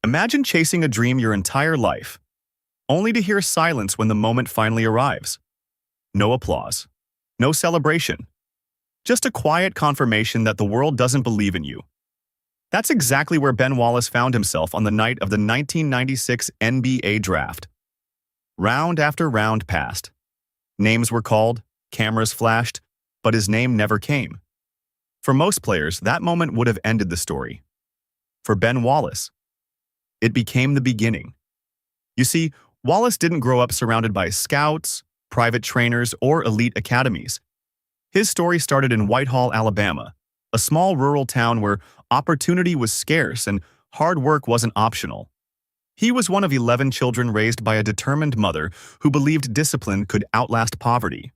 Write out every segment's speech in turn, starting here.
Imagine chasing a dream your entire life, only to hear silence when the moment finally arrives. No applause, no celebration, just a quiet confirmation that the world doesn't believe in you. That's exactly where Ben Wallace found himself on the night of the 1996 NBA Draft. Round after round passed. Names were called, cameras flashed, but his name never came. For most players, that moment would have ended the story. For Ben Wallace, it became the beginning. You see, Wallace didn't grow up surrounded by scouts, private trainers, or elite academies. His story started in Whitehall, Alabama, a small rural town where opportunity was scarce and hard work wasn't optional. He was one of 11 children raised by a determined mother who believed discipline could outlast poverty.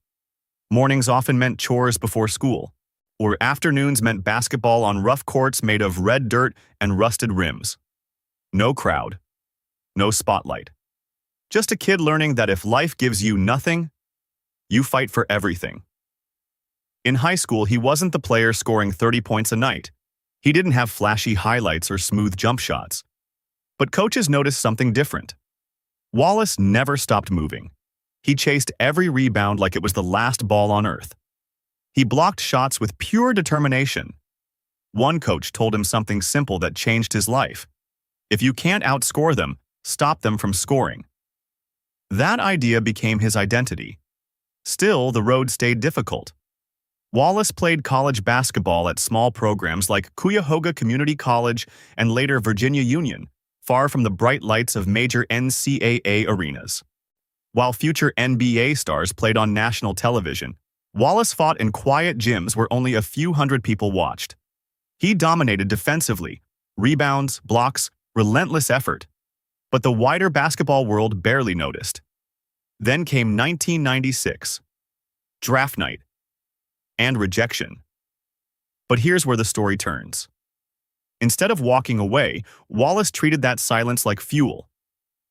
Mornings often meant chores before school, or afternoons meant basketball on rough courts made of red dirt and rusted rims. No crowd, no spotlight. Just a kid learning that if life gives you nothing, you fight for everything. In high school, he wasn't the player scoring 30 points a night. He didn't have flashy highlights or smooth jump shots. But coaches noticed something different. Wallace never stopped moving. He chased every rebound like it was the last ball on earth. He blocked shots with pure determination. One coach told him something simple that changed his life. If you can't outscore them, stop them from scoring. That idea became his identity. Still, the road stayed difficult. Wallace played college basketball at small programs like Cuyahoga Community College and later Virginia Union, far from the bright lights of major NCAA arenas. While future NBA stars played on national television, Wallace fought in quiet gyms where only a few hundred people watched. He dominated defensively, rebounds, blocks, relentless effort. But the wider basketball world barely noticed. Then came 1996, draft night, and rejection. But here's where the story turns. Instead of walking away, Wallace treated that silence like fuel.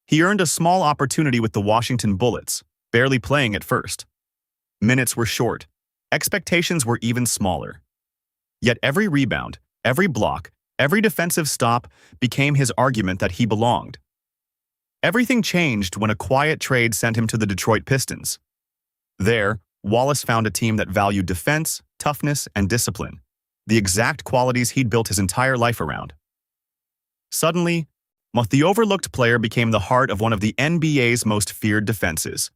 He earned a small opportunity with the Washington Bullets, barely playing at first. Minutes were short. Expectations were even smaller. Yet every rebound, every block, every defensive stop became his argument that he belonged. Everything changed when a quiet trade sent him to the Detroit Pistons. There, Wallace found a team that valued defense, toughness, and discipline, the exact qualities he'd built his entire life around. Suddenly, the overlooked player became the heart of one of the NBA's most feared defenses.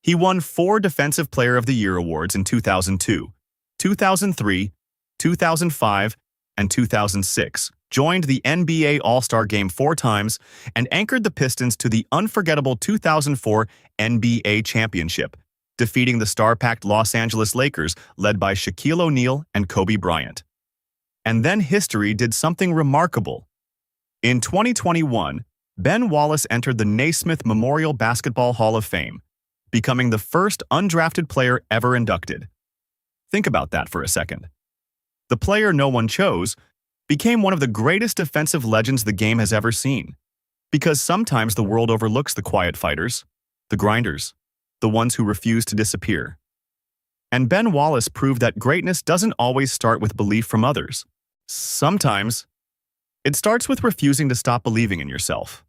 He won 4 Defensive Player of the Year awards in 2002, 2003, 2005, and 2006, joined the NBA All-Star Game 4 times, and anchored the Pistons to the unforgettable 2004 NBA Championship, defeating the star-packed Los Angeles Lakers led by Shaquille O'Neal and Kobe Bryant. And then history did something remarkable. In 2021, Ben Wallace entered the Naismith Memorial Basketball Hall of Fame, becoming the first undrafted player ever inducted. Think about that for a second. The player no one chose became one of the greatest defensive legends the game has ever seen. Because sometimes the world overlooks the quiet fighters, the grinders, the ones who refuse to disappear. And Ben Wallace proved that greatness doesn't always start with belief from others. Sometimes, it starts with refusing to stop believing in yourself.